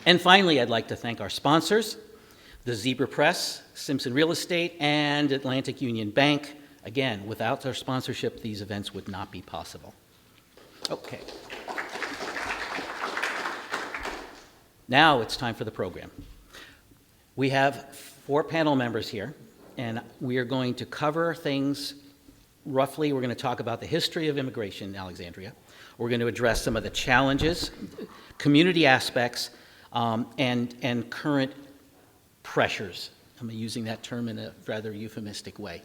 And finally, I'd like to thank our sponsors, the Zebra Press, Simpson Real Estate, and Atlantic Union Bank. Again, without their sponsorship, these events would not be possible. Okay. Now it's time for the program. We have 4 panel members here, and we are going to cover things roughly. We're going to talk about the history of immigration in Alexandria. We're going to address some of the challenges, community aspects, and current pressures. I'm using that term in a rather euphemistic way.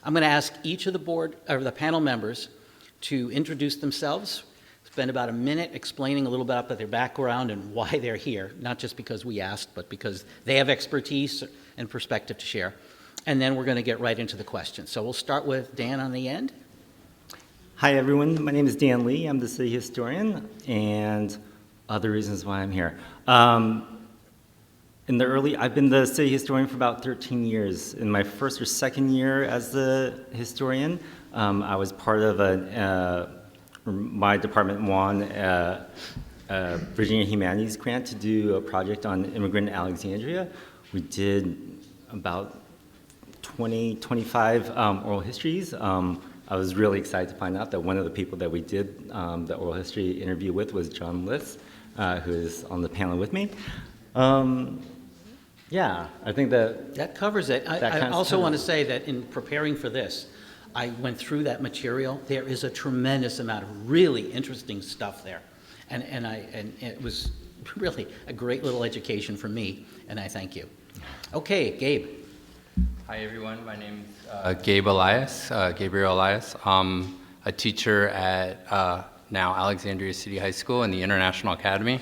I'm going to ask each of the panel members to introduce themselves, spend about a minute explaining a little bit about their background and why they're here, not just because we asked, but because they have expertise and perspective to share. And then we're going to get right into the questions. So we'll start with Dan on the end. Hi, everyone. My name is Dan Lee. I'm the city historian, and other reasons why I'm here. I've been the city historian for about 13 years. In my first or second year as the historian, I was part of my department won a Virginia Humanities grant to do a project on immigrant in Alexandria. We did about 25 oral histories. I was really excited to find out that one of the people that we did the oral history interview with was John Liss, who is on the panel with me. Yeah, I think that covers it. I also want to say that in preparing for this, I went through that material. There is a tremendous amount of really interesting stuff there, and it was really a great little education for me, and I thank you. Okay, Gabe. Hi everyone, my name is Gabriel Elias. I'm a teacher at now Alexandria City High School in the International Academy.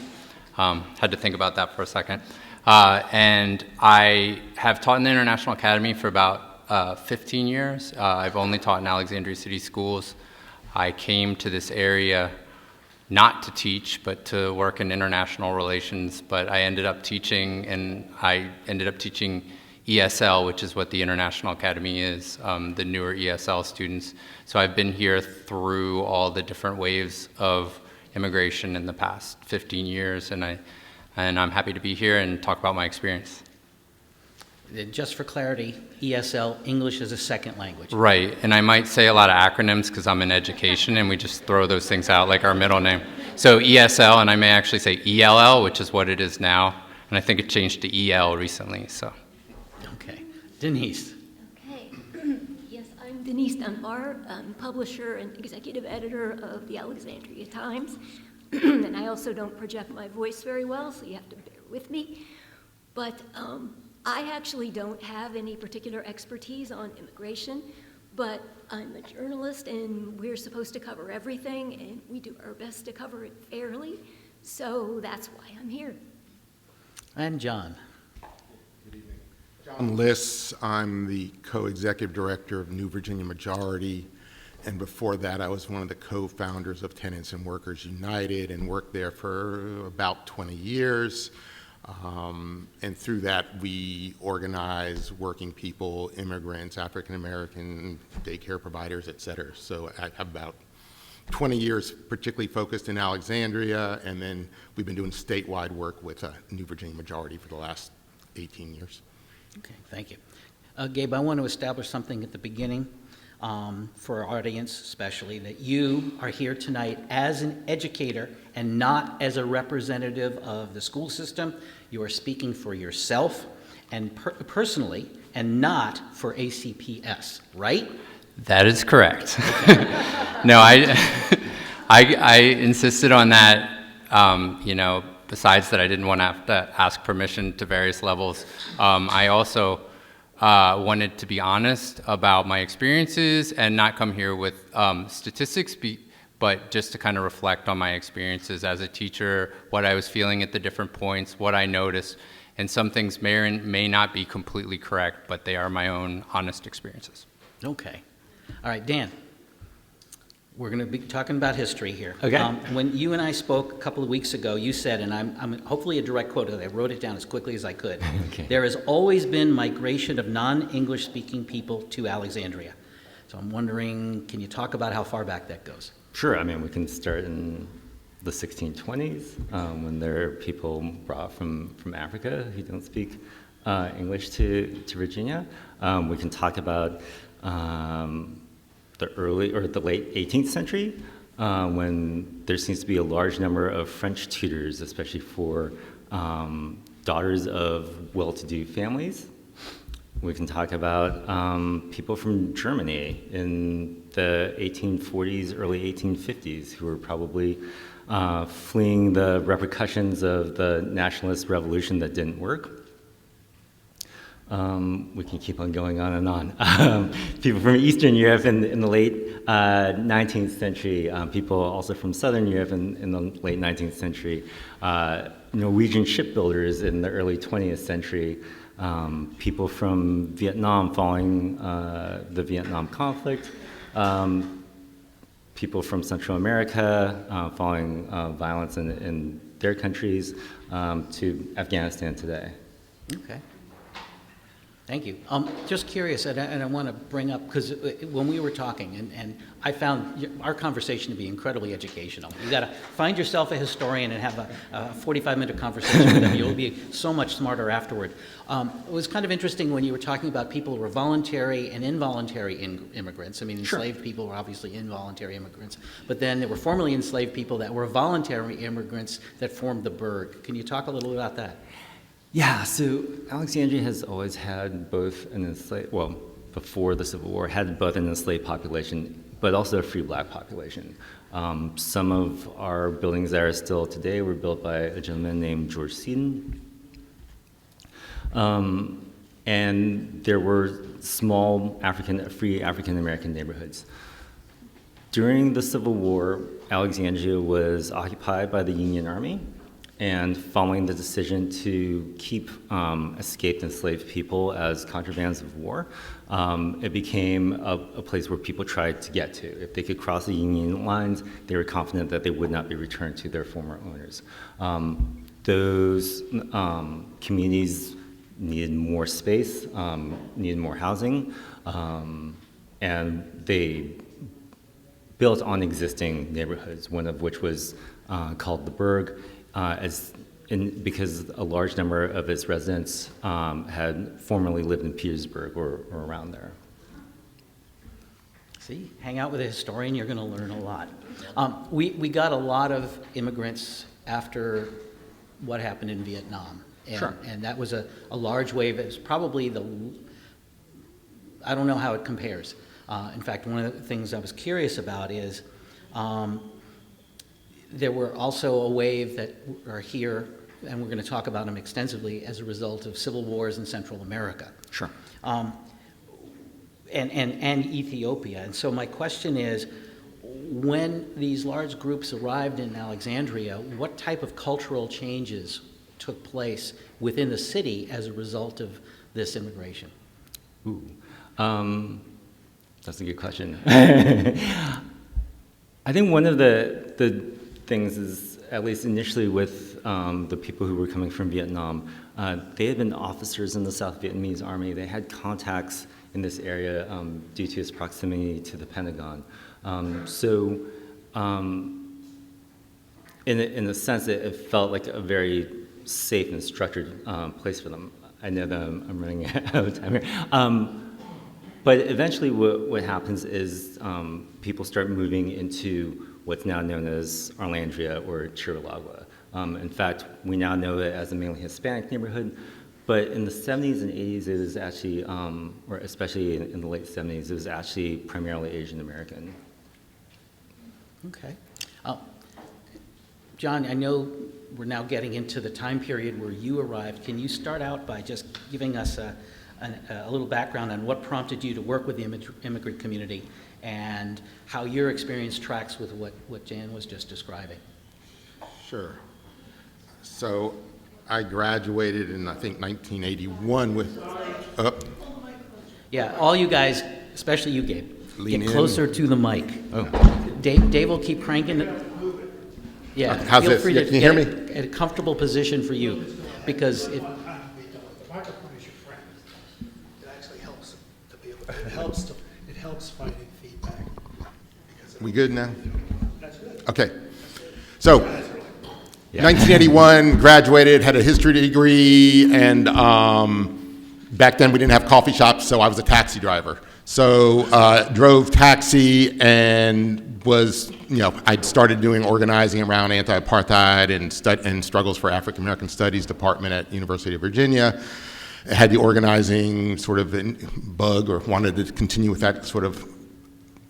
Had to think about that for a second. And I have taught in the International Academy for about 15 years. I've only taught in Alexandria City schools. I came to this area not to teach, but to work in international relations, but I ended up teaching, and I ended up teaching ESL, which is what the International Academy is, the newer ESL students. So I've been here through all the different waves of immigration in the past 15 years, and I'm happy to be here and talk about my experience. Just for clarity, ESL, English as a second language. Right, and I might say a lot of acronyms because I'm in education and we just throw those things out like our middle name. So ESL, and I may actually say ELL, which is what it is now, and I think it changed to EL recently, so. Okay, Denise. Okay, yes, I'm Denise Dunbar, publisher and executive editor of the Alexandria Times, and I also don't project my voice very well, so you have to bear with me, but I actually don't have any particular expertise on immigration, but I'm a journalist and we're supposed to cover everything and we do our best to cover it fairly, so that's why I'm here. And John. Good evening. John Liss, I'm the co-executive director of New Virginia Majority, and before that I was one of the co-founders of Tenants and Workers United and worked there for about 20 years. And through that, we organize working people, immigrants, African-American, daycare providers, et cetera. So I have about 20 years particularly focused in Alexandria, and then we've been doing statewide work with New Virginia Majority for the last 18 years. Okay, thank you. Gabe, I want to establish something at the beginning for our audience especially, that you are here tonight as an educator and not as a representative of the school system. You are speaking for yourself and personally and not for ACPS, right? That is correct. No, I insisted on that, besides that I didn't want to have to ask permission to various levels. I also wanted to be honest about my experiences and not come here with statistics, but just to kind of reflect on my experiences as a teacher, what I was feeling at the different points, what I noticed, and some things may or may not be completely correct, but they are my own honest experiences. Okay. All right, Dan. We're going to be talking about history here. Okay. When you and I spoke a couple of weeks ago, you said, and I'm hopefully a direct quote, I wrote it down as quickly as I could. Okay. There has always been migration of non-English speaking people to Alexandria. So I'm wondering, can you talk about how far back that goes? Sure. I mean, we can start in the 1620s when there are people brought from Africa who don't speak English to Virginia. We can talk about the early or the late 18th century, when there seems to be a large number of French tutors, especially for daughters of well-to-do families. We can talk about people from Germany in the 1840s, early 1850s, who were probably fleeing the repercussions of the nationalist revolution that didn't work. We can keep on going on and on. People from Eastern Europe in the late 19th century, people also from Southern Europe in the late 19th century, Norwegian shipbuilders in the early 20th century, people from Vietnam following the Vietnam conflict, people from Central America following violence in their countries, to Afghanistan today. Okay. Thank you. Just curious, and I want to bring up, because when we were talking, and I found our conversation to be incredibly educational. You got to find yourself a historian and have a 45-minute conversation with them. You'll be so much smarter afterward. It was kind of interesting when you were talking about people who were voluntary and involuntary immigrants. I mean, enslaved people were obviously involuntary immigrants, but then there were formerly enslaved people that were voluntary immigrants that formed the Burg. Can you talk a little bit about that? Yeah, so Alexandria has always had both an enslaved, well, before the Civil War, had both an enslaved population, but also a free black population. Some of our buildings that are still today were built by a gentleman named George Seaton. And there were small free African-American neighborhoods. During the Civil War, Alexandria was occupied by the Union Army. And following the decision to keep escaped enslaved people as contrabands of war, it became a place where people tried to get to. If they could cross the Union lines, they were confident that they would not be returned to their former owners. Those communities needed more space, needed more housing, and they built on existing neighborhoods, one of which was called the Burg, because a large number of its residents had formerly lived in Petersburg or around there. See, hang out with a historian, you're going to learn a lot. We got a lot of immigrants after what happened in Vietnam. And, Sure. And that was a large wave. It was probably I don't know how it compares. In fact, one of the things I was curious about is there were also a wave that are here, and we're going to talk about them extensively, as a result of civil wars in Central America. Sure. And Ethiopia. And so my question is, when these large groups arrived in Alexandria, what type of cultural changes took place within the city as a result of this immigration? Ooh, that's a good question. I think one of the things is, at least initially with the people who were coming from Vietnam, they had been officers in the South Vietnamese Army. They had contacts in this area due to its proximity to the Pentagon. In a sense, it felt like a very safe and structured place for them. I know that I'm running out of time here. But eventually what happens is people start moving into what's now known as Arlandria or Chiralagua. In fact, we now know it as a mainly Hispanic neighborhood, but in the 70s and 80s, it was actually, or especially in the late 70s, it was actually primarily Asian American. Okay. John, I know we're now getting into the time period where you arrived. Can you start out by just giving us a little background on what prompted you to work with the immigrant community and how your experience tracks with what Jan was just describing. Sure. So I graduated in, I think, 1981 with, Yeah, all you guys, especially you, Gabe, Lean get in. closer to the mic. Oh. Dave will keep cranking it. Yeah, How's feel this? free Yeah, to can you hear get at a comfortable position for you, because The microphone is your friend. It actually helps to be able to, it helps fighting feedback. we good now? That's good. Okay. So, 1981, graduated, had a history degree, and back then we didn't have coffee shops, so I was a taxi driver. So, drove taxi and was, I'd started doing organizing around anti-apartheid and struggles for African American Studies department at University of Virginia. I had the organizing sort of bug, or wanted to continue with that sort of,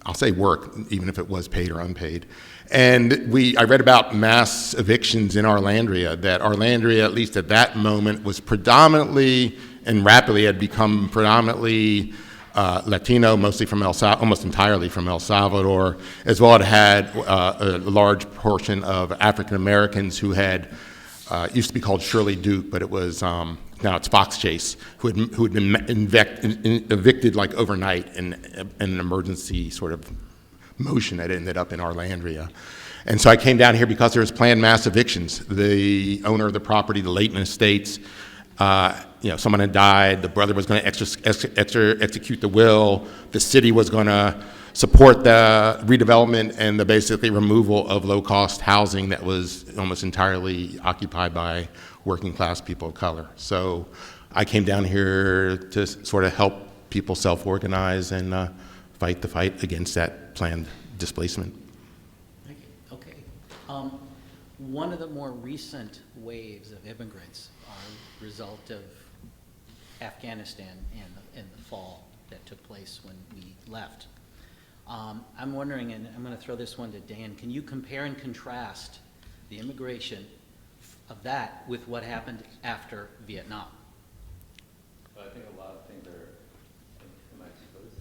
I'll say work, even if it was paid or unpaid. And I read about mass evictions in Arlandria, that Arlandria, at least at that moment, was predominantly and rapidly had become predominantly Latino, mostly from almost entirely from El Salvador, as well as it had a large portion of African Americans who had, used to be called Shirley Duke, but it was, now it's Fox Chase, who had been evicted like overnight in an emergency sort of motion that ended up in Arlandria. And so I came down here because there was planned mass evictions. The owner of the property, the Leighton Estates, someone had died, the brother was going to execute the will, the city was going to support the redevelopment and the basically removal of low-cost housing that was almost entirely occupied by working-class people of color. So I came down here to sort of help people self-organize and fight the fight against that planned displacement. Okay. One of the more recent waves of immigrants are a result of Afghanistan and the fall that took place when we left. I'm wondering, and I'm going to throw this one to Dan, can you compare and contrast the immigration of that with what happened after Vietnam? Well, I think a lot of things are, am I supposed?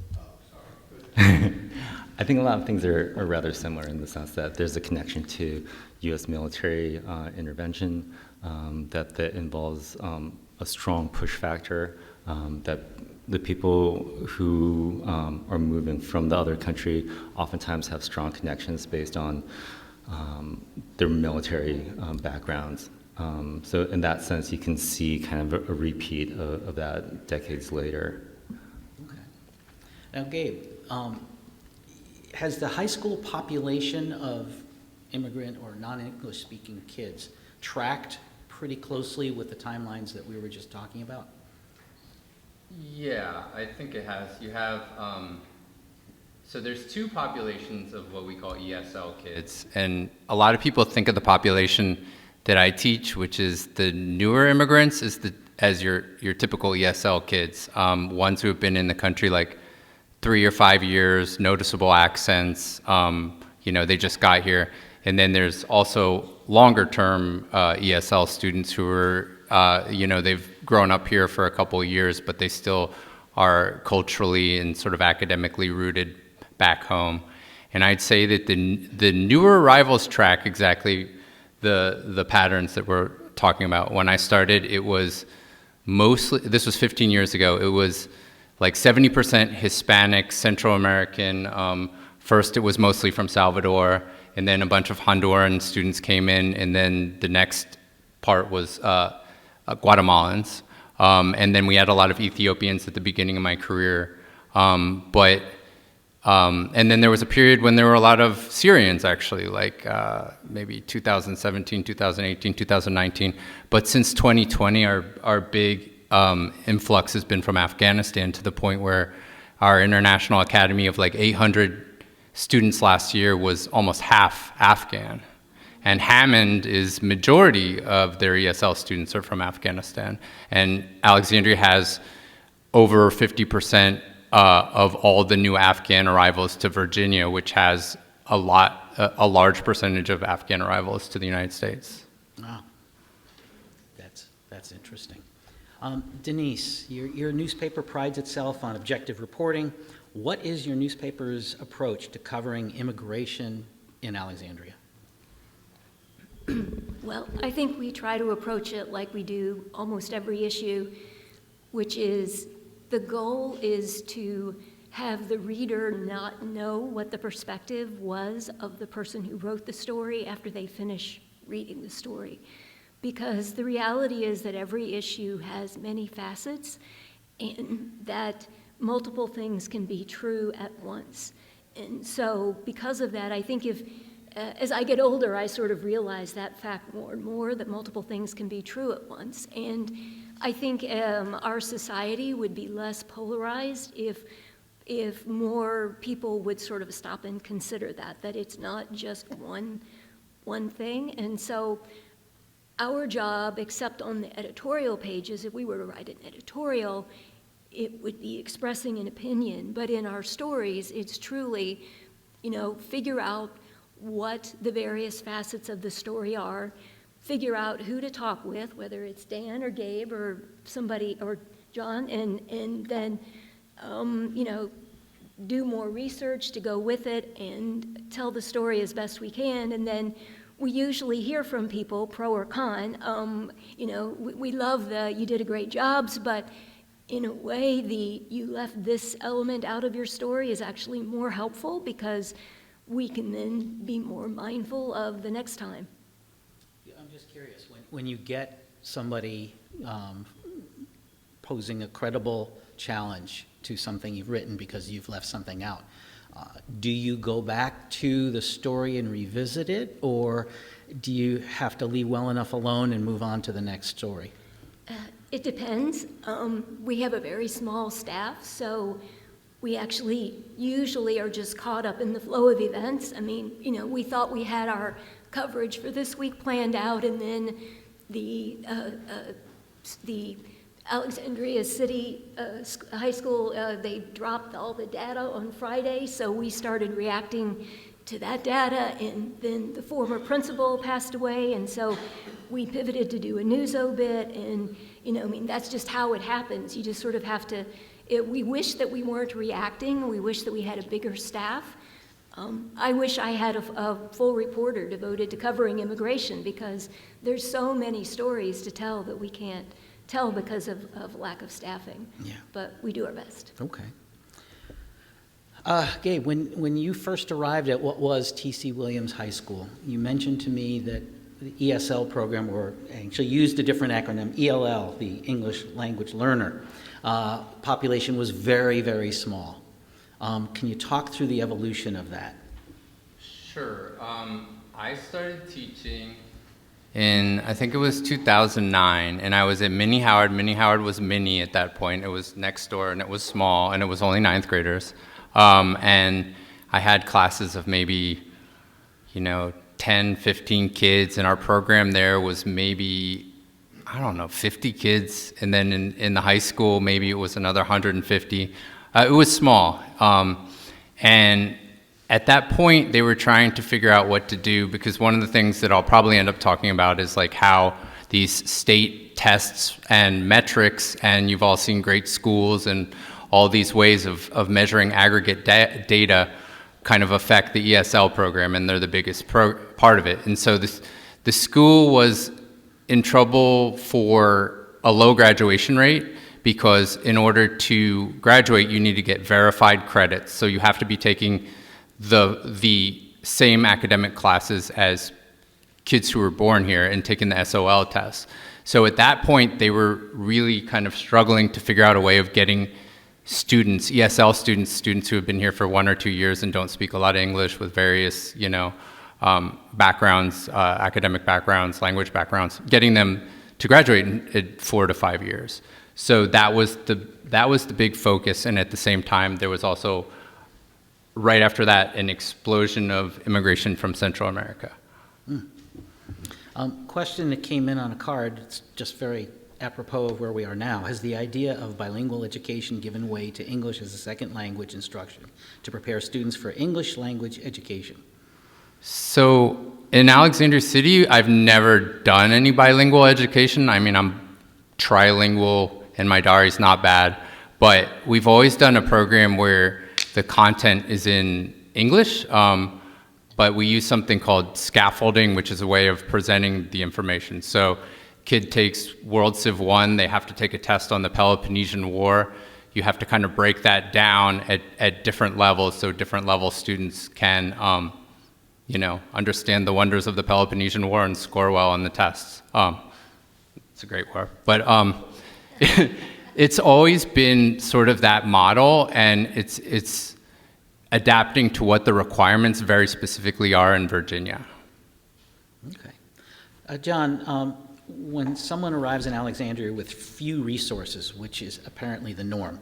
I think a lot of things are rather similar in the sense that there's a connection to U.S. military intervention that involves a strong push factor, that the people who are moving from the other country oftentimes have strong connections based on their military backgrounds. So in that sense, you can see kind of a repeat of that decades later. Okay. Now, Gabe, has the high school population of immigrant or non-English speaking kids tracked pretty closely with the timelines that we were just talking about? Yeah, I think it has. You have, so there's two populations of what we call ESL kids. And a lot of people think of the population that I teach, which is the newer immigrants, as your typical ESL kids, ones who have been in the country like 3 or 5 years, noticeable accents, they just got here. And then there's also longer-term ESL students who are, they've grown up here for a couple of years, but they still are culturally and sort of academically rooted back home. And I'd say that the newer arrivals track exactly the patterns that we're talking about. When I started, it was mostly, this was 15 years ago, it was like 70% Hispanic, Central American. First, it was mostly from Salvador, and then a bunch of Honduran students came in, and then the next part was Guatemalans. And then we had a lot of Ethiopians at the beginning of my career. And then there was a period when there were a lot of Syrians, actually, like maybe 2017, 2018, 2019. But since 2020, our big influx has been from Afghanistan, to the point where our International Academy of like 800 students last year was almost half Afghan. And Hammond is majority of their ESL students are from Afghanistan. And Alexandria has over 50% of all the new Afghan arrivals to Virginia, which has a large percentage of Afghan arrivals to the United States. Wow, that's interesting. Denise, your newspaper prides itself on objective reporting. What is your newspaper's approach to covering immigration in Alexandria? Well, I think we try to approach it like we do almost every issue, which is the goal is to have the reader not know what the perspective was of the person who wrote the story after they finish reading the story. Because the reality is that every issue has many facets and that multiple things can be true at once. And so because of that, I think if as I get older, I sort of realize that fact more and more, that multiple things can be true at once. And I think our society would be less polarized if more people would sort of stop and consider that it's not just one thing. And so our job, except on the editorial pages, if we were to write an editorial, it would be expressing an opinion. But in our stories, it's truly, figure out what the various facets of the story are, figure out who to talk with, whether it's Dan or Gabe or somebody or John, and then, do more research to go with it and tell the story as best we can. And then we usually hear from people, pro or con. We love you did a great job, but in a way, you left this element out of your story is actually more helpful because we can then be more mindful of the next time. Yeah, I'm just curious, when you get somebody posing a credible challenge to something you've written because you've left something out, do you go back to the story and revisit it, or do you have to leave well enough alone and move on to the next story? It depends. We have a very small staff, so we actually usually are just caught up in the flow of events. I mean, we thought we had our coverage for this week planned out, and then the Alexandria City High School, they dropped all the data on Friday, so we started reacting to that data, and then the former principal passed away, and so we pivoted to do a news obit, and that's just how it happens. You just sort of have to, we wish that we weren't reacting. We wish that we had a bigger staff. I wish I had a full reporter devoted to covering immigration, because there's so many stories to tell that we can't tell because of lack of staffing. Yeah. But we do our best. Okay. Gabe, when you first arrived at what was T.C. Williams High School, you mentioned to me that the ESL program, or actually used a different acronym, ELL, the English Language Learner, population was very, very small. Can you talk through the evolution of that? Sure. I started teaching in, I think it was 2009, and I was at Minnie Howard. Minnie Howard was mini at that point. It was next door, and it was small, and it was only 9th graders. And I had classes of maybe, 10, 15 kids, and our program there was maybe, 50 kids, and then in the high school, maybe it was another 150. It was small. And at that point, they were trying to figure out what to do, because one of the things that I'll probably end up talking about is like how these state tests and metrics, and you've all seen great schools and all these ways of measuring aggregate data kind of affect the ESL program, and they're the biggest part of it. And so the school was in trouble for a low graduation rate, because in order to graduate, you need to get verified credits. So you have to be taking the same academic classes as kids who were born here and taking the SOL test. So at that point, they were really kind of struggling to figure out a way of getting students, ESL students who have been here for 1 or 2 years and don't speak a lot of English, with various, backgrounds, academic backgrounds, language backgrounds, getting them to graduate in 4 to 5 years. So that was the big focus, and at the same time, there was also, right after that, an explosion of immigration from Central America. Question that came in on a card, it's just very apropos of where we are now. Has the idea of bilingual education given way to English as a second language instruction to prepare students for English language education? So in Alexandria City, I've never done any bilingual education. I mean, I'm trilingual and my Dari is not bad, but we've always done a program where the content is in English, but we use something called scaffolding, which is a way of presenting the information. So kid takes World Civ I, they have to take a test on the Peloponnesian War. You have to kind of break that down at different levels so different level students can understand the wonders of the Peloponnesian War and score well on the tests. It's a great war. But it's always been sort of that model, and it's adapting to what the requirements very specifically are in Virginia. Okay. John, when someone arrives in Alexandria with few resources, which is apparently the norm,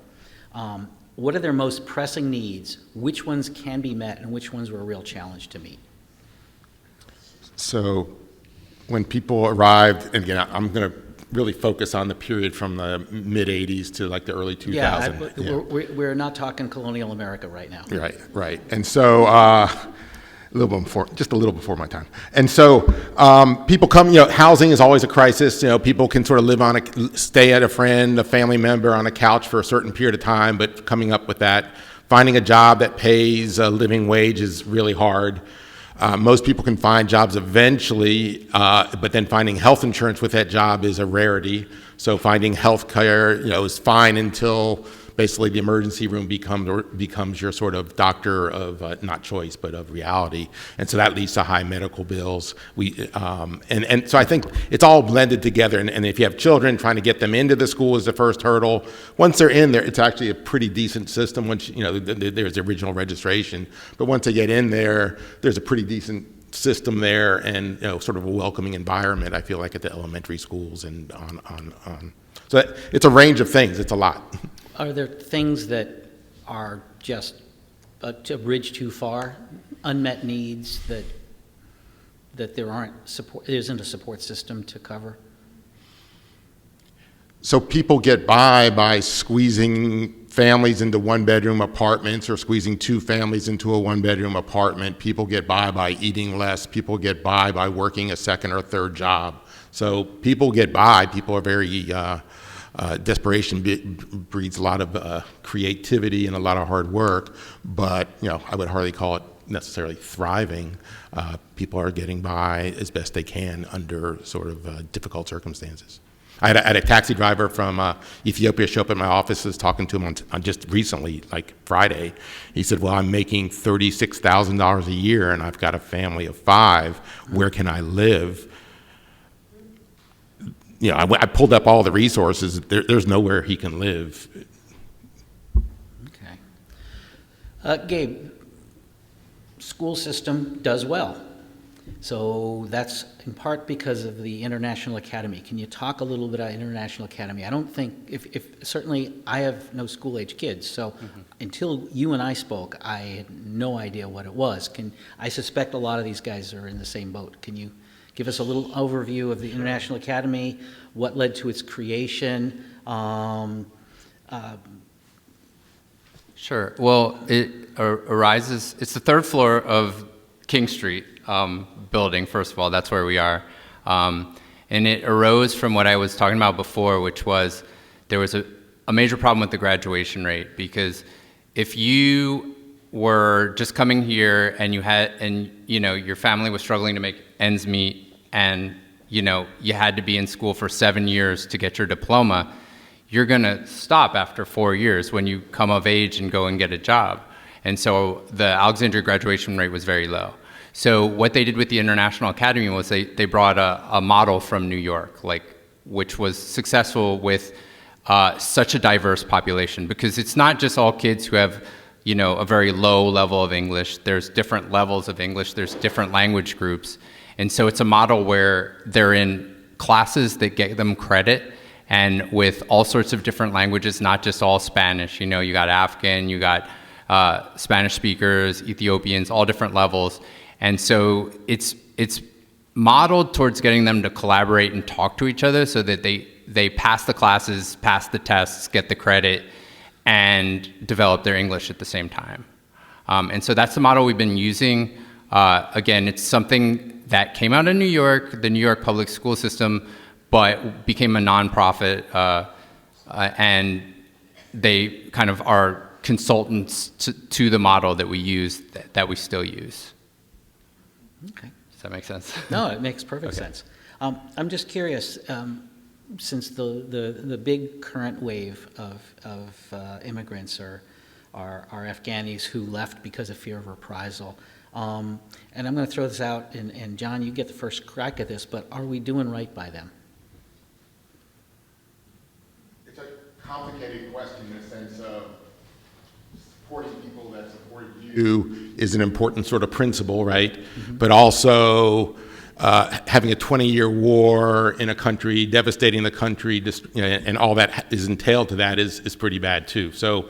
what are their most pressing needs? Which ones can be met, and which ones were a real challenge to meet? So when people arrived, and again, I'm going to really focus on the period from the mid-'80s to like the early 2000s. We're not talking colonial America right now. Right. And so just a little before my time. And so people come, housing is always a crisis. People can sort of stay at a friend, a family member on a couch for a certain period of time, but coming up with that, finding a job that pays a living wage is really hard. Most people can find jobs eventually, but then finding health insurance with that job is a rarity. So finding health care, is fine until basically the emergency room becomes your sort of doctor of not choice, but of reality. And so that leads to high medical bills. And so I think it's all blended together. And if you have children, trying to get them into the school is the first hurdle. Once they're in there, it's actually a pretty decent system. Once there's the original registration, but once they get in there, there's a pretty decent system there, and sort of a welcoming environment. I feel like at the elementary schools and on. So it's a range of things. It's a lot. Are there things that are just a bridge too far, unmet needs that there isn't a support system to cover? So people get by squeezing families into one-bedroom apartments or squeezing two families into a one-bedroom apartment. People get by eating less. People get by working a second or third job. So people get by. People are very desperation breeds a lot of creativity and a lot of hard work, but I would hardly call it necessarily thriving. People are getting by as best they can under sort of difficult circumstances. I had a taxi driver from Ethiopia show up at my office. I was talking to him on just recently, like Friday. He said, well, I'm making $36,000 a year and I've got a family of 5. Where can I live? I pulled up all the resources. There's nowhere he can live. Okay. Gabe, school system does well. So that's in part because of the International Academy. Can you talk a little bit about International Academy? I don't think, certainly I have no school-age kids, so until you and I spoke, I had no idea what it was. I suspect a lot of these guys are in the same boat. Can you give us a little overview of the International Academy, what led to its creation? Sure. Well, it arises, it's the 3rd floor of King Street building, first of all. That's where we are. And it arose from what I was talking about before, which was there was a major problem with the graduation rate, because if you were just coming here and your family was struggling to make ends meet, and you had to be in school for 7 years to get your diploma, you're going to stop after 4 years when you come of age and go and get a job. And so the Alexandria graduation rate was very low. So what they did with the International Academy was they brought a model from New York, which was successful with such a diverse population, because it's not just all kids who have a very low level of English. There's different levels of English. There's different language groups. And so it's a model where they're in classes that get them credit, and with all sorts of different languages, not just all Spanish. You got Afghan, you got Spanish speakers, Ethiopians, all different levels. And so it's modeled towards getting them to collaborate and talk to each other so that they pass the classes, pass the tests, get the credit, and develop their English at the same time. And so that's the model we've been using. Again, it's something that came out of New York, the New York public school system, but became a nonprofit, and they kind of are consultants to the model that we use, that we still use. Okay. Does that make sense? No, it makes perfect Okay. sense. I'm just curious, since the big current wave of immigrants are Afghanis who left because of fear of reprisal. And I'm going to throw this out, and John, you get the first crack at this, but are we doing right by them? It's a complicated question in the sense of supporting people that support you is an important sort of principle, right? Mm-hmm. But also having a 20-year war in a country, devastating the country, and all that is entailed to that is pretty bad too. So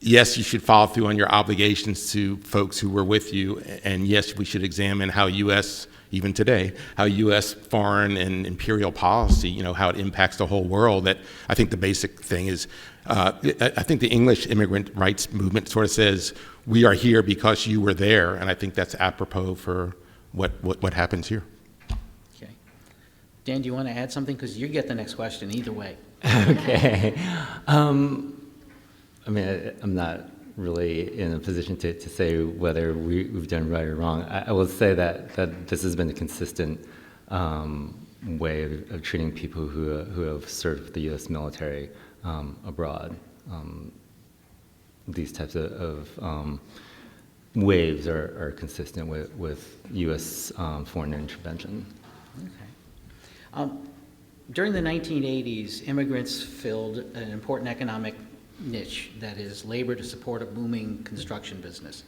yes, you should follow through on your obligations to folks who were with you, and yes, we should examine how U.S., even today, how U.S. foreign and imperial policy, how it impacts the whole world. That I think the basic thing is, I think the English immigrant rights movement sort of says, we are here because you were there, and I think that's apropos for what happens here. Okay. Dan, do you want to add something? Because you get the next question either way. Okay. I mean, I'm not really in a position to say whether we've done right or wrong. I will say that this has been a consistent way of treating people who have served the U.S. military abroad. These types of waves are consistent with U.S. foreign intervention. Okay. During the 1980s, immigrants filled an important economic niche, that is labor to support a booming construction business.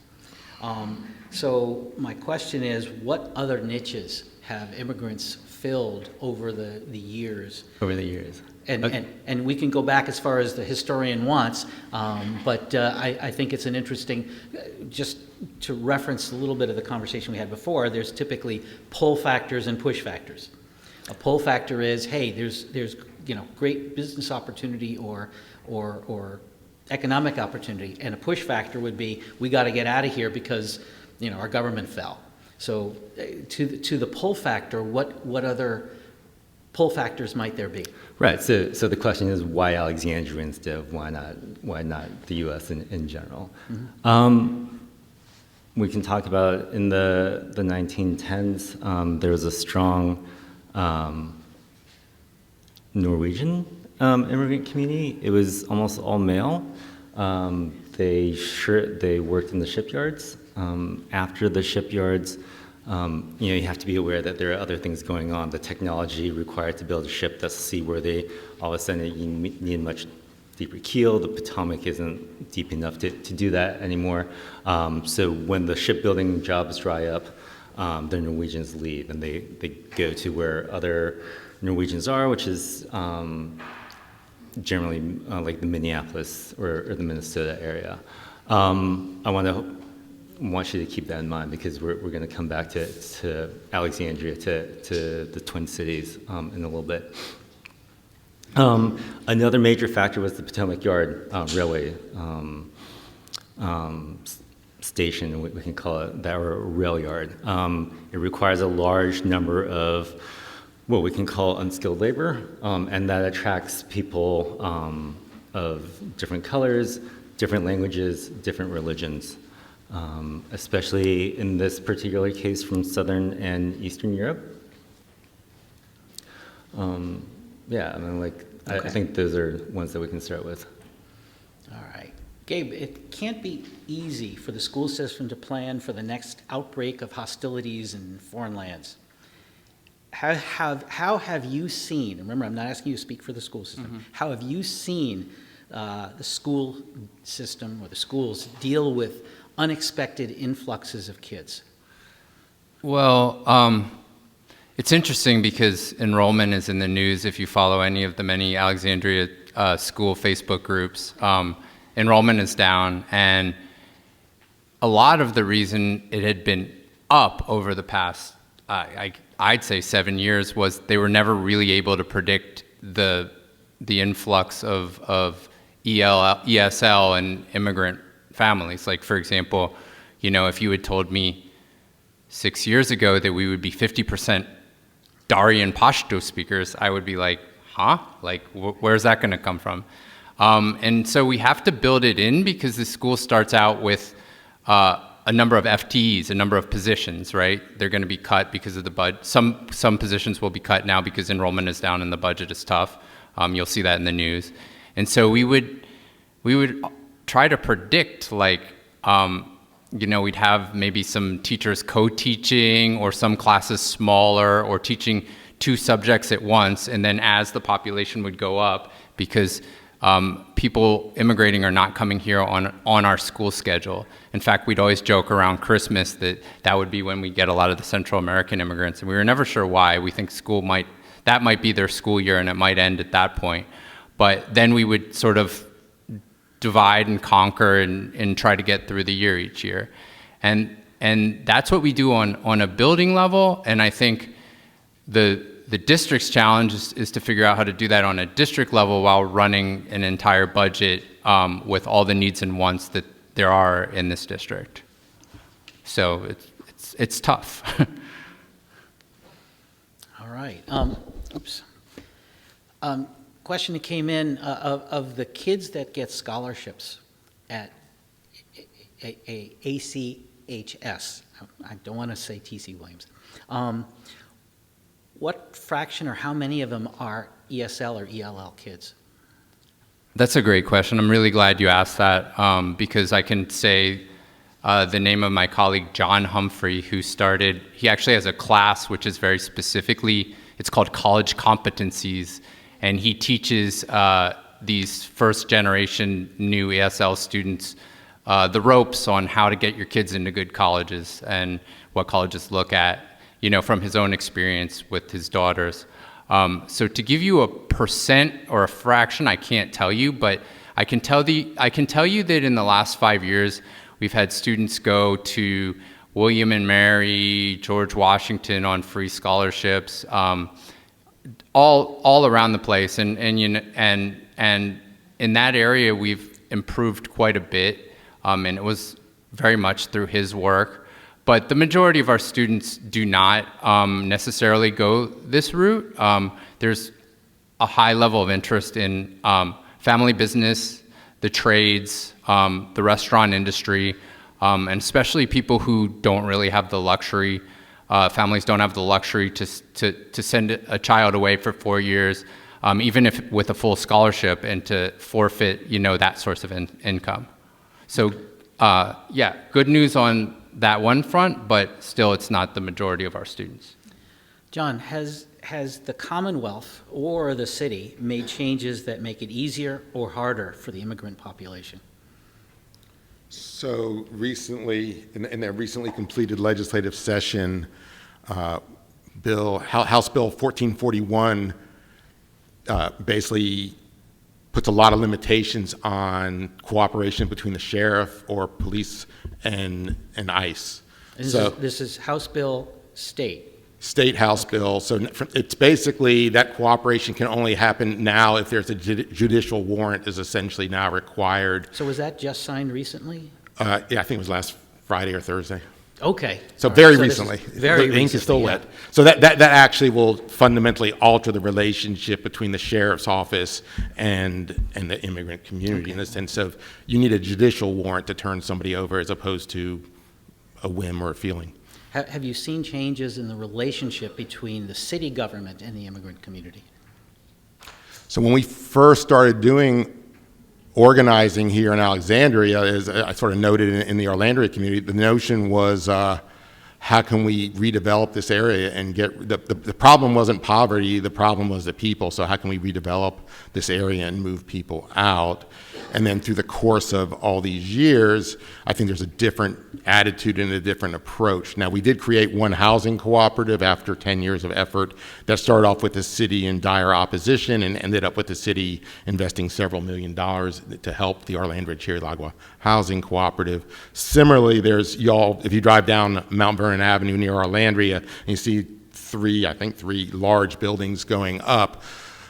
So my question is, what other niches have immigrants filled over the years? Over the years. And we can go back as far as the historian wants, but I think it's an interesting, just to reference a little bit of the conversation we had before, there's typically pull factors and push factors. A pull factor is, hey, there's great business opportunity or economic opportunity, and a push factor would be, we got to get out of here because our government fell. So to the pull factor, what other pull factors might there be? Right. So the question is, why Alexandria instead of why not the U.S. in general? Mm-hmm. We can talk about in the 1910s. There was a strong Norwegian immigrant community. It was almost all male. They worked in the shipyards. After the shipyards, you have to be aware that there are other things going on. The technology required to build a ship that's seaworthy, all of a sudden you need a much deeper keel. The Potomac isn't deep enough to do that anymore. So when the shipbuilding jobs dry up, the Norwegians leave and they go to where other Norwegians are, which is generally like the Minneapolis or the Minnesota area. I want you to keep that in mind because we're going to come back to Alexandria, to the Twin Cities in a little bit. Another major factor was the Potomac Yard Railway station, we can call it that, or rail yard. It requires a large number of what we can call unskilled labor, and that attracts people of different colors, different languages, different religions, especially in this particular case from Southern and Eastern Europe. I think those are ones that we can start with. All right. Gabe, it can't be easy for the school system to plan for the next outbreak of hostilities in foreign lands. How have you seen, remember I'm not asking you to speak for the school system, mm-hmm. How have you seen the school system or the schools deal with unexpected influxes of kids? Well, it's interesting because enrollment is in the news. If you follow any of the many Alexandria school Facebook groups, enrollment is down, and a lot of the reason it had been up over the past, I'd say 7 years, was they were never really able to predict the influx of ESL and immigrant families. Like, for example, if you had told me 6 years ago that we would be 50% Dari and Pashto speakers, I would be like, huh? Like, where's that going to come from? And so we have to build it in because the school starts out with a number of FTEs, a number of positions, right? They're going to be cut because of the budget. Some positions will be cut now because enrollment is down and the budget is tough. You'll see that in the news. And so we would try to predict, like, we'd have maybe some teachers co-teaching or some classes smaller or teaching 2 subjects at once. And then as the population would go up, because people immigrating are not coming here on our school schedule. In fact, we'd always joke around Christmas that would be when we get a lot of the Central American immigrants, and we were never sure why. We think that might be their school year, and it might end at that point. But then we would sort of divide and conquer and try to get through the year each year. And that's what we do on a building level, and I think the district's challenge is to figure out how to do that on a district level while running an entire budget with all the needs and wants that there are in this district. So it's tough. All right. Question that came in, of the kids that get scholarships at ACHS, I don't want to say T.C. Williams, what fraction or how many of them are ESL or ELL kids? That's a great question. I'm really glad you asked that because I can say the name of my colleague, John Humphrey, he actually has a class which is very specifically, it's called College Competencies, and he teaches these first-generation new ESL students the ropes on how to get your kids into good colleges and what colleges look at, from his own experience with his daughters. So to give you a percent or a fraction, I can't tell you, but I can tell you that in the last 5 years, we've had students go to William and Mary, George Washington on free scholarships, all around the place, and in that area we've improved quite a bit, and it was very much through his work. But the majority of our students do not necessarily go this route. There's a high level of interest in family business, the trades, the restaurant industry, and especially people who don't really have the luxury, families don't have the luxury to send a child away for 4 years, even if with a full scholarship, and to forfeit, that source of income. So, yeah, good news on that one front, but still it's not the majority of our students. John, has the Commonwealth or the city made changes that make it easier or harder for the immigrant population? So recently, in their recently completed legislative session, House Bill 1441 basically puts a lot of limitations on cooperation between the sheriff or police and ICE. This is House Bill State House Bill. So it's basically that cooperation can only happen now if there's a judicial warrant is essentially now required. So was that just signed recently? Yeah, I think it was last Friday or Thursday. Okay. So very So recently. very the ink is still recently, wet. So that actually will fundamentally alter the relationship between the sheriff's office and the immigrant community, in the sense of you need a judicial warrant to turn somebody over as opposed to a whim or a feeling. Have you seen changes in the relationship between the city government and the immigrant community? So when we first started doing organizing here in Alexandria, as I sort of noted in the Orlando community, the notion was how can we redevelop this area and get, the problem wasn't poverty, the problem was the people, so how can we redevelop this area and move people out? And then through the course of all these years, I think there's a different attitude and a different approach. Now, we did create one housing cooperative after 10 years of effort that started off with the city in dire opposition and ended up with the city investing several $1 million to help the Orlando Chiricahua Housing Cooperative. Similarly, there's if you drive down Mount Vernon Avenue near Orlandria, and you see three large buildings going up.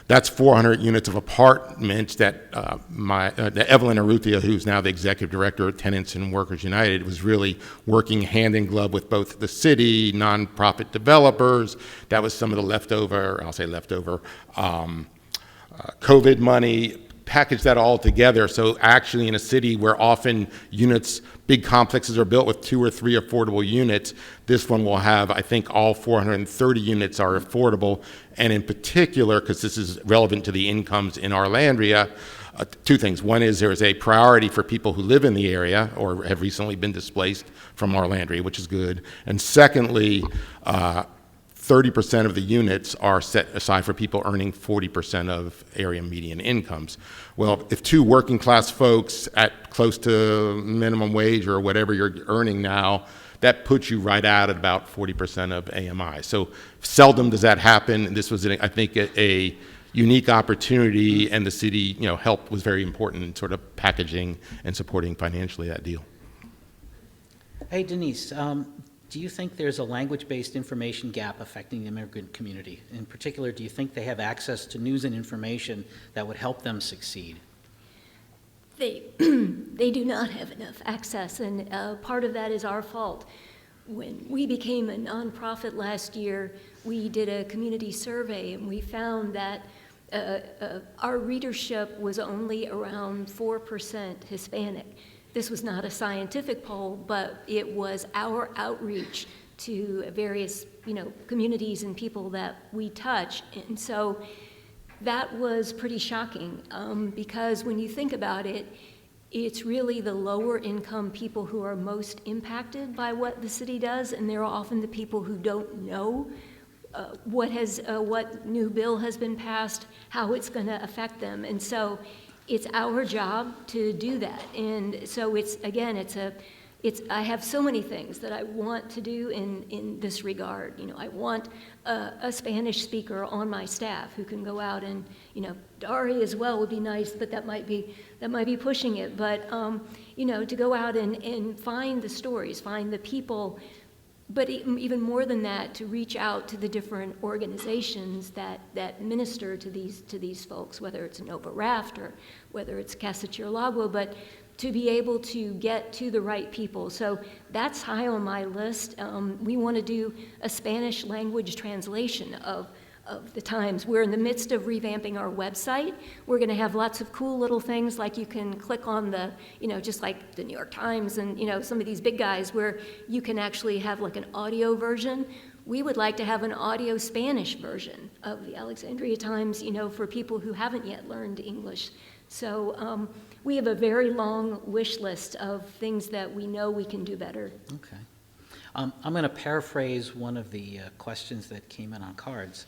That's 400 units of apartments that Evelyn Arrutia, who's now the executive director of Tenants and Workers United, was really working hand in glove with both the city, nonprofit developers. That was some of the leftover COVID money, package that all together. So actually in a city where often units, big complexes are built with 2 or 3 affordable units, this one will have, I think all 430 units are affordable. And in particular, because this is relevant to the incomes in Alexandria, 2 things. One is there is a priority for people who live in the area or have recently been displaced from Alexandria, which is good. And secondly, 30% of the units are set aside for people earning 40% of area median incomes. Well, if 2 working class folks at close to minimum wage or whatever you're earning now, that puts you right out at about 40% of AMI. So seldom does that happen. And this was, I think, a unique opportunity, and the city, help was very important in sort of packaging and supporting financially that deal. Hey, Denise, do you think there's a language-based information gap affecting the immigrant community? In particular, do you think they have access to news and information that would help them succeed? They do not have enough access, and part of that is our fault. When we became a nonprofit last year, we did a community survey, and we found that our readership was only around 4% Hispanic. This was not a scientific poll, but it was our outreach to various, communities and people that we touch. And so that was pretty shocking because when you think about it, it's really the lower income people who are most impacted by what the city does, and they're often the people who don't know what new bill has been passed, how it's going to affect them. And so it's our job to do that. And so I have so many things that I want to do in this regard. I want a Spanish speaker on my staff who can go out and, Dari as well would be nice, but that might be pushing it. But, to go out and find the stories, find the people, but even more than that, to reach out to the different organizations that minister to these folks, whether it's Nova Raft or whether it's Casa Chirlagua, but to be able to get to the right people. So that's high on my list. We want to do a Spanish language translation of the Times. We're in the midst of revamping our website. We're going to have lots of cool little things like you can click on the, just like the New York Times and, some of these big guys where you can actually have like an audio version. We would like to have an audio Spanish version of the Alexandria Times, for people who haven't yet learned English. So we have a very long wish list of things that we know we can do better. Okay. I'm going to paraphrase one of the questions that came in on cards.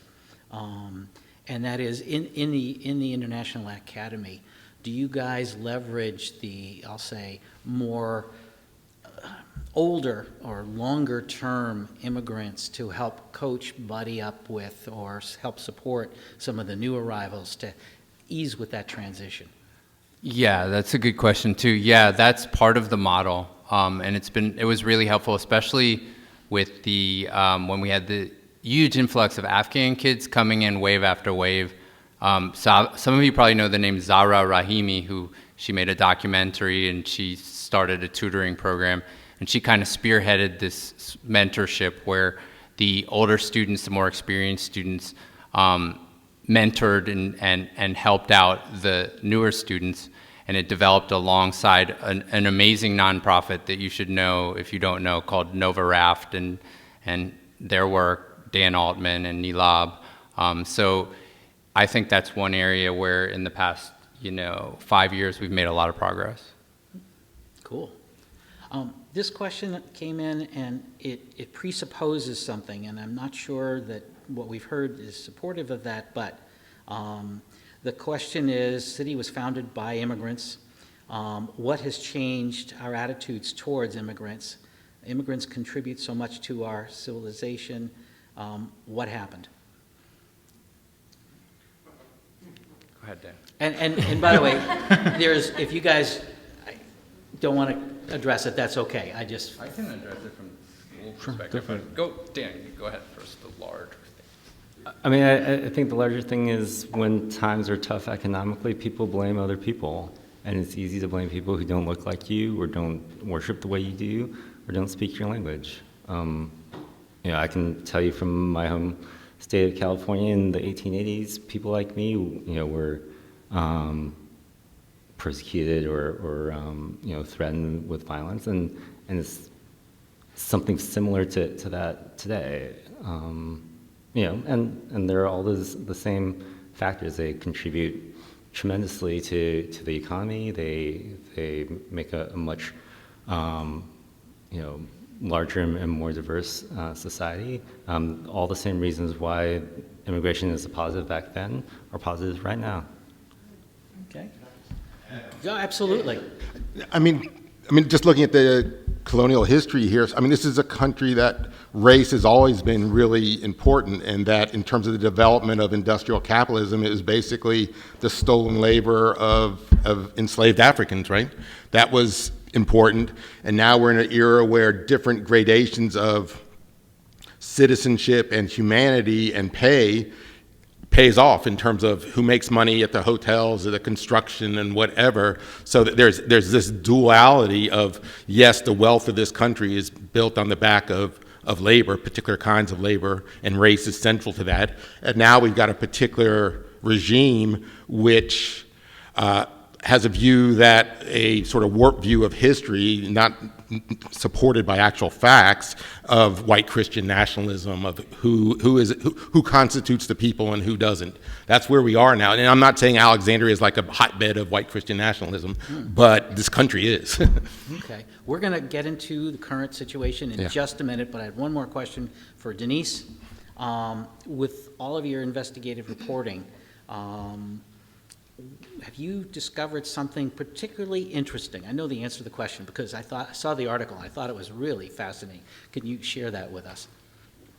And that is, in the International Academy, do you guys leverage the, I'll say, more older or longer-term immigrants to help coach, buddy up with, or help support some of the new arrivals to ease with that transition? Yeah, that's a good question too. Yeah, that's part of the model, and it was really helpful, especially with the when we had the huge influx of Afghan kids coming in wave after wave. So some of you probably know the name Zahra Rahimi, who she made a documentary and she started a tutoring program, and she kind of spearheaded this mentorship where the older students, the more experienced students, mentored and helped out the newer students, and it developed alongside an amazing nonprofit that you should know if you don't know, called Nova Raft, and their work, Dan Altman and Nilab. So I think that's one area where in the past 5 years we've made a lot of progress. Cool. This question came in and it presupposes something, and I'm not sure that what we've heard is supportive of that, but the question is, city was founded by immigrants. What has changed our attitudes towards immigrants? Immigrants contribute so much to our civilization. What happened? Go ahead, Dan. And by the way, if you guys don't want to address it, that's okay. I can address it from school perspective. Go, Dan, you go ahead first, the larger thing. I mean, I think the larger thing is when times are tough economically, people blame other people. And it's easy to blame people who don't look like you or don't worship the way you do or don't speak your language. I can tell you from my home state of California in the 1880s, people like me, were persecuted or threatened with violence, and it's something similar to that today. And there are all the same factors. They contribute tremendously to the economy. They make a much larger and more diverse society. All the same reasons why immigration is a positive back then are positives right now. Okay. Yeah, absolutely. I mean, just looking at the colonial history here, this is a country that race has always been really important, and that in terms of the development of industrial capitalism, it was basically the stolen labor of enslaved Africans, right? That was important, and now we're in an era where different gradations of citizenship and humanity and pays off in terms of who makes money at the hotels or the construction and whatever. So that there's this duality of, yes, the wealth of this country is built on the back of labor, particular kinds of labor, and race is central to that. And now we've got a particular regime which has a sort of warped view of history, not supported by actual facts, of white Christian nationalism, of who constitutes the people and who doesn't. That's where we are now. And I'm not saying Alexandria is like a hotbed of white Christian nationalism, but this country is. Okay. We're going to get into the current situation in just a minute, but I had one more question for Denise. With all of your investigative reporting, have you discovered something particularly interesting? I know the answer to the question because I saw the article. I thought it was really fascinating. Can you share that with us?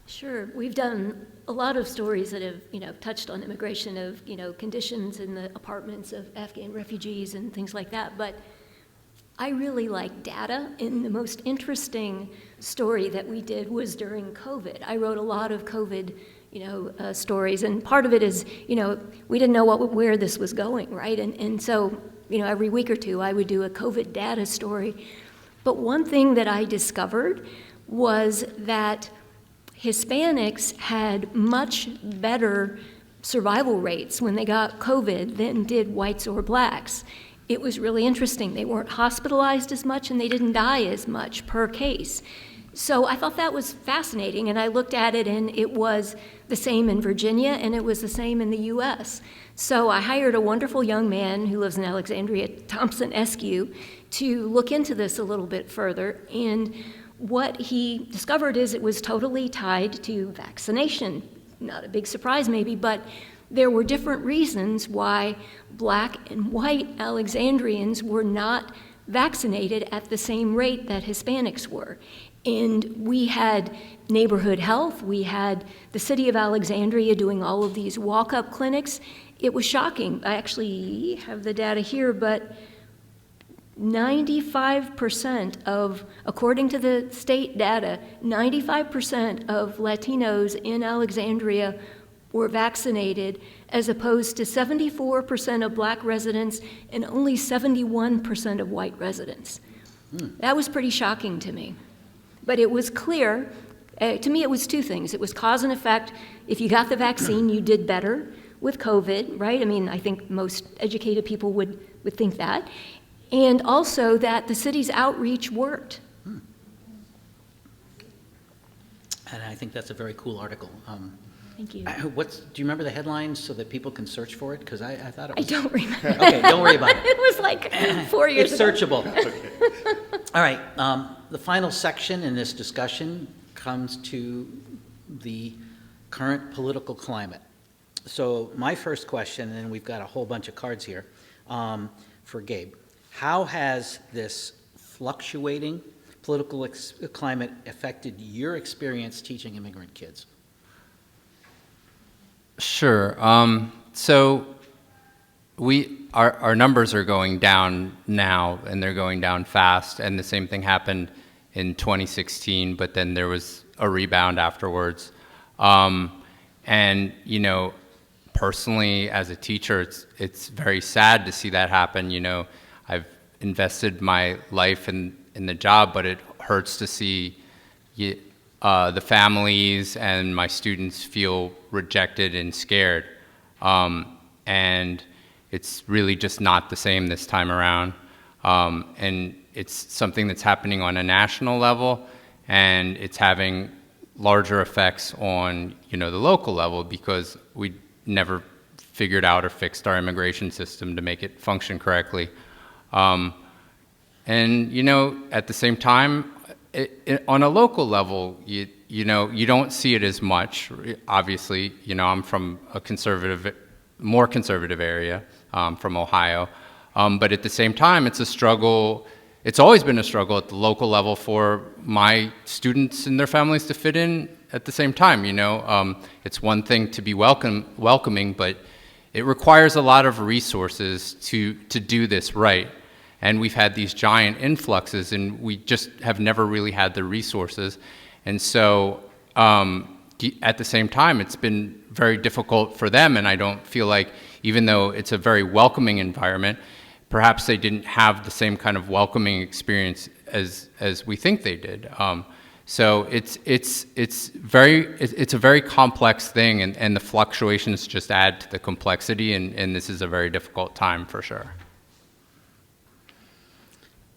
Sure. We've done a lot of stories that have, touched on immigration, of, conditions in the apartments of Afghan refugees and things like that. But I really like data, and the most interesting story that we did was during COVID. I wrote a lot of COVID stories, and part of it is, we didn't know where this was going, right? And so, every week or two I would do a COVID data story. But one thing that I discovered was that Hispanics had much better survival rates when they got COVID than did whites or blacks. It was really interesting. They weren't hospitalized as much, and they didn't die as much per case. So I thought that was fascinating, and I looked at it, and it was the same in Virginia, and it was the same in the U.S. So I hired a wonderful young man who lives in Alexandria, Thompson Eskew, to look into this a little bit further, and what he discovered is it was totally tied to vaccination. Not a big surprise maybe, but there were different reasons why black and white Alexandrians were not vaccinated at the same rate that Hispanics were. And we had neighborhood health. We had the city of Alexandria doing all of these walk-up clinics. It was shocking. I actually have the data here, but 95% of, according to the state data, 95% of Latinos in Alexandria were vaccinated, as opposed to 74% of black residents and only 71% of white residents. That was pretty shocking to me. But it was clear, to me it was two things. It was cause and effect. If you got the vaccine, you did better with COVID, right? I think most educated people would think that. And also that the city's outreach worked. And I think that's a very cool article. Thank you. Do you remember the headlines so that people can search for it? Because I thought it was... I don't remember. Okay, don't worry about it. It was like 4 years It's ago. searchable. All right, the final section in this discussion comes to the current political climate. So my first question, and we've got a whole bunch of cards here, for Gabe. How has this fluctuating political climate affected your experience teaching immigrant kids? Sure. So our numbers are going down now, and they're going down fast. And the same thing happened in 2016, but then there was a rebound afterwards. And personally, as a teacher, it's very sad to see that happen. I've invested my life in the job, but it hurts to see the families and my students feel rejected and scared. And it's really just not the same this time around. And it's something that's happening on a national level, and it's having larger effects on, the local level, because we never figured out or fixed our immigration system to make it function correctly. And, at the same time, on a local level, you don't see it as much. Obviously, I'm from a more conservative area, from Ohio. But at the same time, it's a struggle. It's always been a struggle at the local level for my students and their families to fit in at the same time. It's one thing to be welcoming, but it requires a lot of resources to do this right. And we've had these giant influxes, and we just have never really had the resources. And so at the same time, it's been very difficult for them, and I don't feel like, even though it's a very welcoming environment, perhaps they didn't have the same kind of welcoming experience as we think they did. So it's a very complex thing, and the fluctuations just add to the complexity, and this is a very difficult time for sure.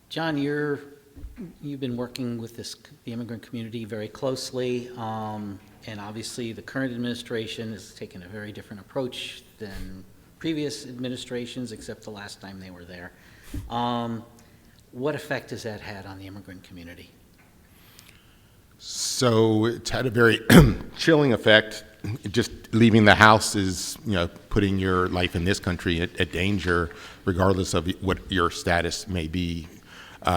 John, you've been working with the immigrant community very closely, and obviously the current administration has taken a very different approach than previous administrations, except the last time they were there. What effect has that had on the immigrant community? So it's had a very chilling effect. Just leaving the house is, putting your life in this country at danger, regardless of what your status may be.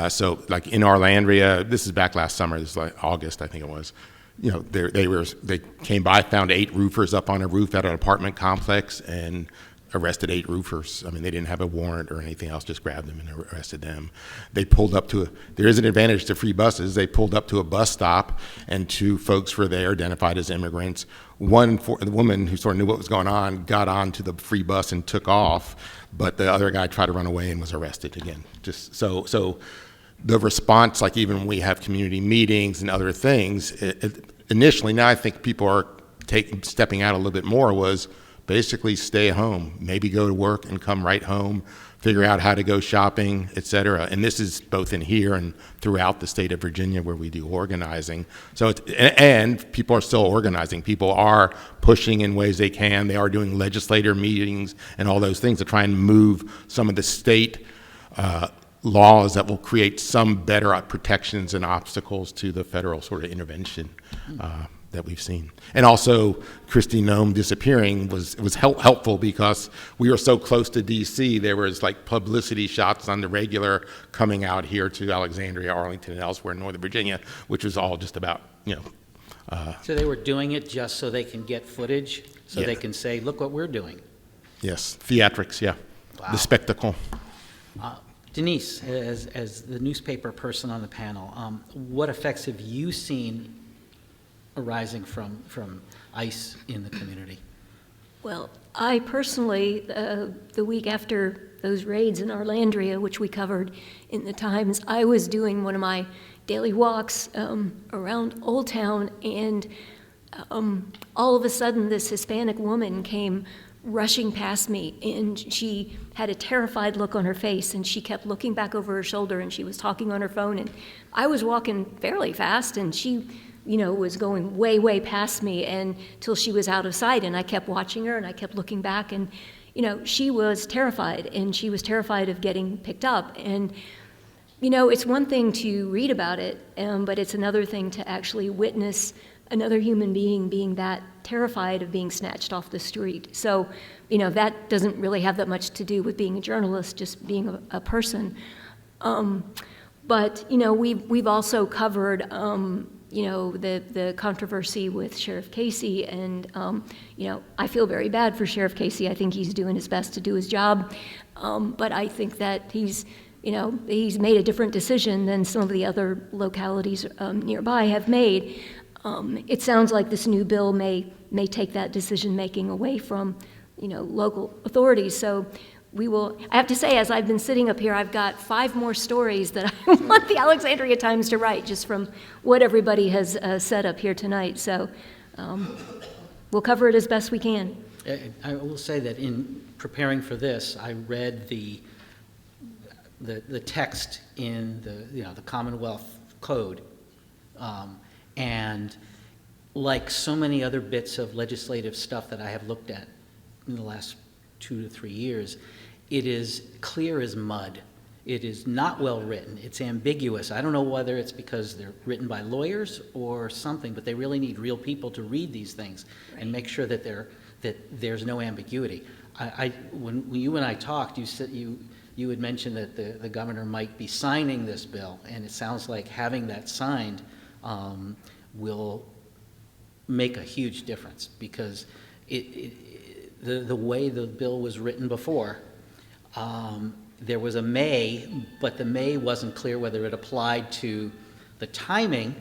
So like in Alexandria, this is back last summer, this is like August, I think it was. They came by, found 8 roofers up on a roof at an apartment complex, and arrested 8 roofers. I mean, they didn't have a warrant or anything else, just grabbed them and arrested them. They pulled up there is an advantage to free buses. They pulled up to a bus stop, and 2 folks were there identified as immigrants. The woman who sort of knew what was going on got onto the free bus and took off, but the other guy tried to run away and was arrested again. Just so the response, like even when we have community meetings and other things, initially, now I think people are stepping out a little bit more, was basically stay home, maybe go to work and come right home, figure out how to go shopping, et cetera. And this is both in here and throughout the state of Virginia where we do organizing. So and people are still organizing. People are pushing in ways they can. They are doing legislator meetings and all those things to try and move some of the state laws that will create some better protections and obstacles to the federal sort of intervention that we've seen. And also, Kristi Noem disappearing was helpful because we were so close to D.C. There was like publicity shots on the regular coming out here to Alexandria, Arlington, and elsewhere in Northern Virginia, which was all just about, So they were doing it just so they can get footage, so Yeah. they can say, look what we're doing. Yes, theatrics, yeah. Wow. The spectacle. Denise, as the newspaper person on the panel, what effects have you seen arising from ICE in the community? Well, I personally, the week after those raids in Alexandria, which we covered in the Times, I was doing one of my daily walks around Old Town, and all of a sudden this Hispanic woman came rushing past me, and she had a terrified look on her face, and she kept looking back over her shoulder, and she was talking on her phone, and I was walking fairly fast, and she was going way, way past me until she was out of sight, and I kept watching her, and I kept looking back, and, she was terrified, and she was terrified of getting picked up, and, it's one thing to read about it, but it's another thing to actually witness another human being that terrified of being snatched off the street. So, that doesn't really have that much to do with being a journalist, just being a person. But, we've also covered, the controversy with Sheriff Casey, and, I feel very bad for Sheriff Casey. I think he's doing his best to do his job, but I think that he's made a different decision than some of the other localities nearby have made. It sounds like this new bill may take that decision-making away from, local authorities. So I have to say, as I've been sitting up here, I've got 5 more stories that I want the Alexandria Times to write, just from what everybody has said up here tonight. So we'll cover it as best we can. I will say that in preparing for this, I read the text in the Commonwealth Code, and like so many other bits of legislative stuff that I have looked at in the last 2 to 3 years, it is clear as mud. It is not well written. It's ambiguous. I don't know whether it's because they're written by lawyers or something, but they really need real people to read these things and make sure that there's no ambiguity. When you and I talked, you had mentioned that the governor might be signing this bill, and it sounds like having that signed will make a huge difference, because the way the bill was written before, there was a may, but the may wasn't clear whether it applied to the timing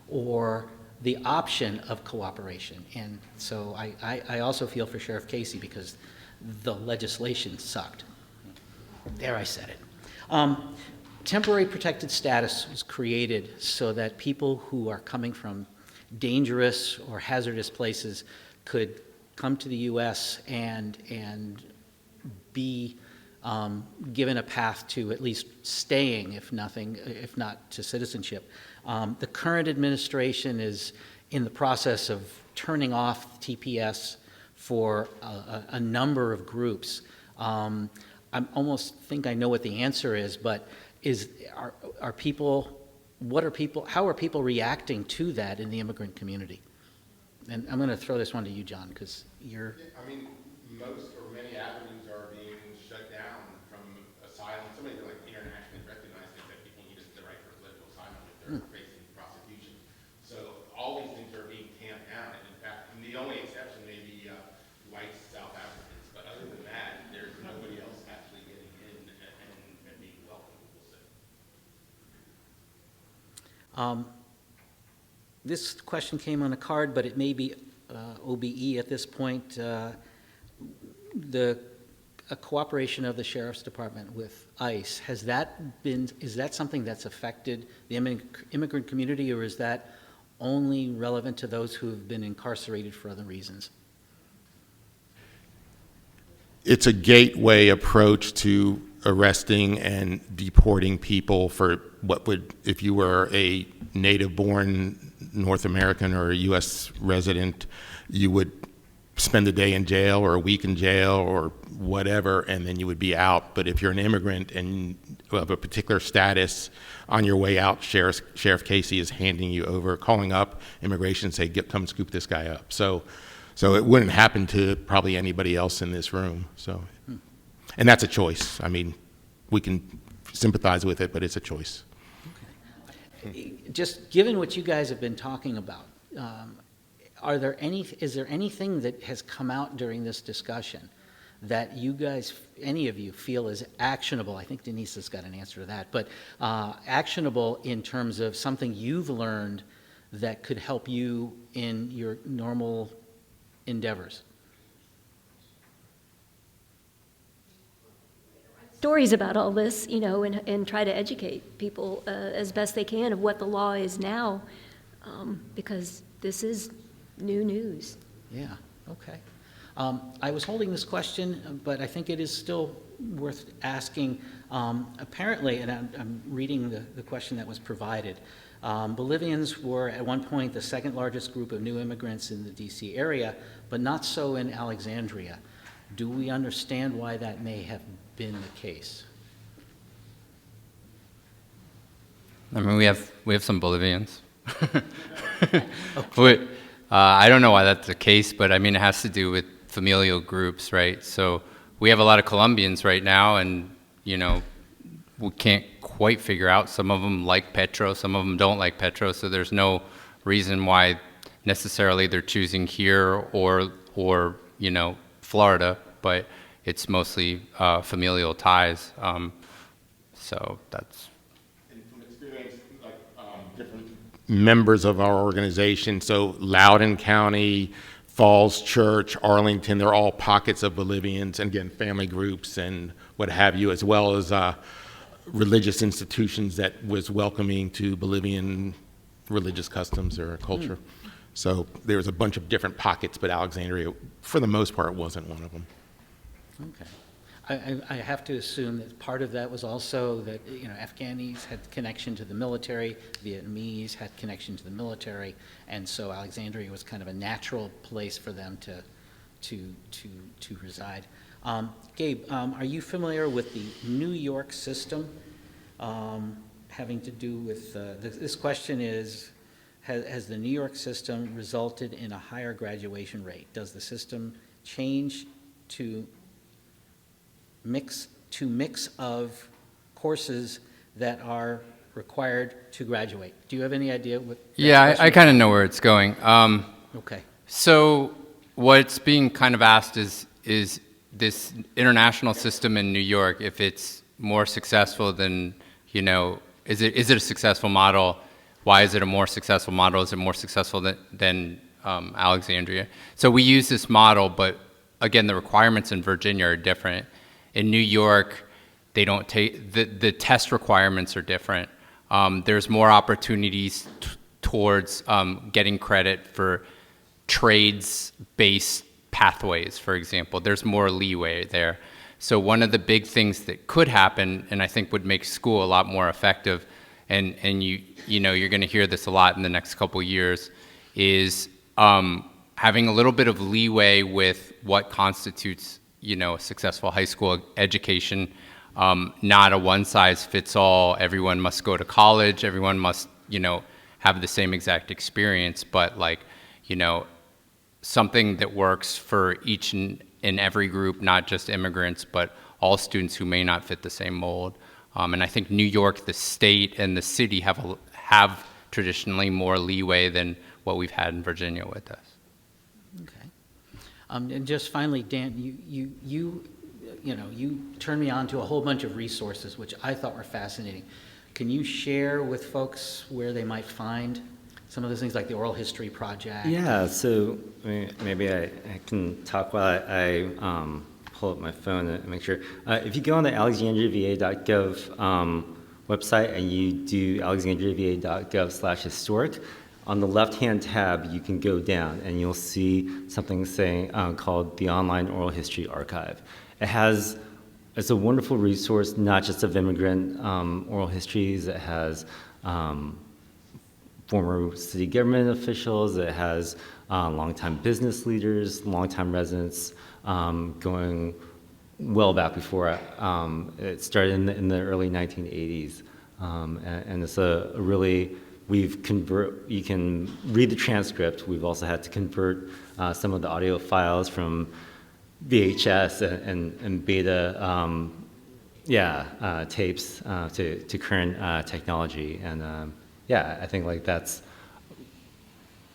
or the option of cooperation. And so I also feel for Sheriff Casey, because the legislation sucked. There, I said it. Temporary protected status was created so that people who are coming from dangerous or hazardous places could come to the U.S. and be given a path to at least staying, if not to citizenship. The current administration is in the process of turning off TPS for a number of groups. I almost think I know what the answer is, but how are people reacting to that in the immigrant community? And I'm going to throw this one to you, John, because you're... I mean, most or many avenues are being shut down from asylum. Somebody like internationally recognized that people need the right for political asylum if they're facing prosecution. So all these things are being tamped down. And in fact, the only exception may be white South Africans. But other than that, there's nobody else actually getting in and being welcome, we'll say. This question came on a card, but it may be OBE at this point. A cooperation of the Sheriff's Department with ICE, is that something that's affected the immigrant community, or is that only relevant to those who have been incarcerated for other reasons? It's a gateway approach to arresting and deporting people for what would, if you were a native-born North American or a U.S. resident, you would spend a day in jail or a week in jail or whatever, and then you would be out. But if you're an immigrant and of a particular status, on your way out, Sheriff Casey is handing you over, calling up immigration and say, come scoop this guy up. So it wouldn't happen to probably anybody else in this room. So, and that's a choice. I mean, we can sympathize with it, but it's a choice. Okay. Just given what you guys have been talking about, is there anything that has come out during this discussion that you guys, any of you, feel is actionable? I think Denise has got an answer to that, but actionable in terms of something you've learned that could help you in your normal endeavors? Stories about all this, and try to educate people as best they can of what the law is now, because this is new news. Yeah, okay. I was holding this question, but I think it is still worth asking. Apparently, and I'm reading the question that was provided, Bolivians were at one point the second largest group of new immigrants in the DC area, but not so in Alexandria. Do we understand why that may have been the case? I mean, we have some Bolivians. I don't know why that's the case, but I mean, it has to do with familial groups, right? So we have a lot of Colombians right now, and we can't quite figure out. Some of them like Petro, some of them don't like Petro. So there's no reason why necessarily they're choosing here or Florida, but it's mostly familial ties. So that's. And from experience, like different members of our organization, so Loudoun County, Falls Church, Arlington, they're all pockets of Bolivians, and again, family groups and what have you, as well as religious institutions that was welcoming to Bolivian religious customs or culture. So there was a bunch of different pockets, but Alexandria, for the most part, wasn't one of them. Okay. I have to assume that part of that was also that, Afghanis had connection to the military, Vietnamese had connection to the military, and so Alexandria was kind of a natural place for them to reside. Gabe, are you familiar with the New York system having to do with, this question is, has the New York system resulted in a higher graduation rate? Does the system change to mix of courses that are required to graduate? Do you have any idea what? Yeah, I kind of know where it's going. Okay. So What's being kind of asked is this international system in New York, if it's more successful than, is it a successful model? Why is it a more successful model? Is it more successful than Alexandria? So we use this model, but again, the requirements in Virginia are different. In New York, they don't take, the test requirements are different. There's more opportunities towards getting credit for trades-based pathways, for example. There's more leeway there. So one of the big things that could happen, and I think would make school a lot more effective, and you're going to hear this a lot in the next couple years, is having a little bit of leeway with what constitutes a successful high school education, not a one-size-fits-all, everyone must go to college, everyone must, have the same exact experience, but something that works for each and every group, not just immigrants, but all students who may not fit the same mold. And I think New York, the state, and the city have traditionally more leeway than what we've had in Virginia with this. Okay. And just finally, Dan, you turned me on to a whole bunch of resources, which I thought were fascinating. Can you share with folks where they might find some of those things, like the Oral History Project? Yeah, so maybe I can talk while I pull up my phone and make sure. If you go on the alexandriava.gov website and you do alexandriava.gov/historic, on the left-hand tab, you can go down and you'll see something saying called the Online Oral History Archive. It's a wonderful resource, not just of immigrant oral histories. It has former city government officials. It has longtime business leaders, longtime residents, going well back before it started in the early 1980s. And it's a really, you can read the transcript. We've also had to convert some of the audio files from VHS and beta tapes to current technology. And I think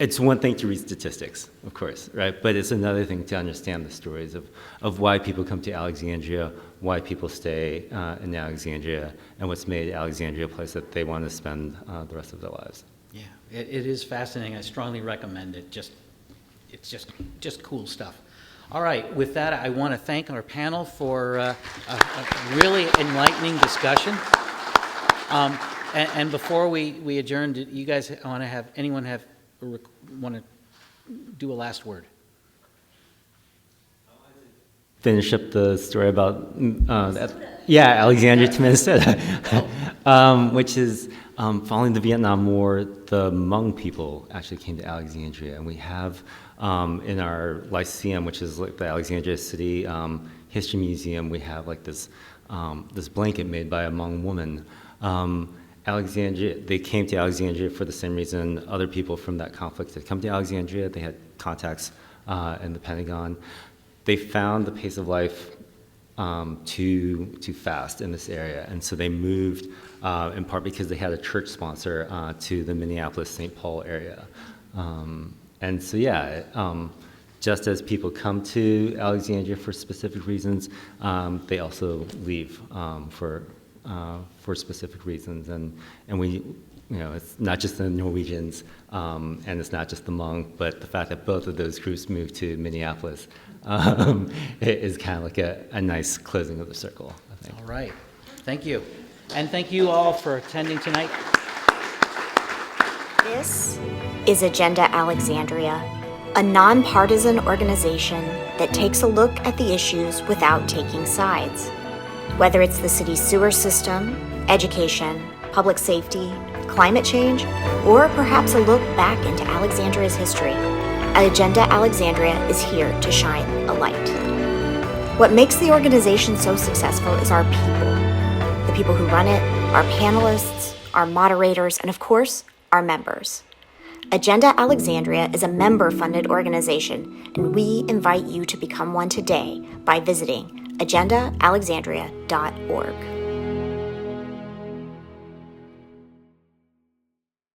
it's one thing to read statistics, of course, right? But it's another thing to understand the stories of why people come to Alexandria, why people stay in Alexandria, and what's made Alexandria a place that they want to spend the rest of their lives. Yeah, it is fascinating. I strongly recommend it. It's just cool stuff. All right, with that, I want to thank our panel for a really enlightening discussion. And before we adjourn, do you guys want to want to do a last word? Finish up the story about Alexandria to Minnesota, which is following the Vietnam War, the Hmong people actually came to Alexandria, and we have in our Lyceum, which is like the Alexandria City History Museum, we have like this blanket made by a Hmong woman. They came to Alexandria for the same reason other people from that conflict had come to Alexandria. They had contacts in the Pentagon. They found the pace of life too fast in this area, and so they moved in part because they had a church sponsor to the Minneapolis-St. Paul area. And so just as people come to Alexandria for specific reasons, they also leave for specific reasons, and we, it's not just the Norwegians, and it's not just the Hmong, but the fact that both of those groups moved to Minneapolis is kind of like a nice closing of the circle, I think. All right, thank you, and thank you all for attending tonight. This is Agenda Alexandria, a nonpartisan organization that takes a look at the issues without taking sides. Whether it's the city's sewer system, education, public safety, climate change, or perhaps a look back into Alexandria's history, Agenda Alexandria is here to shine a light. What makes the organization so successful is our people. The people who run it, our panelists, our moderators, and of course, our members. Agenda Alexandria is a member-funded organization, and we invite you to become one today by visiting agendaalexandria.org.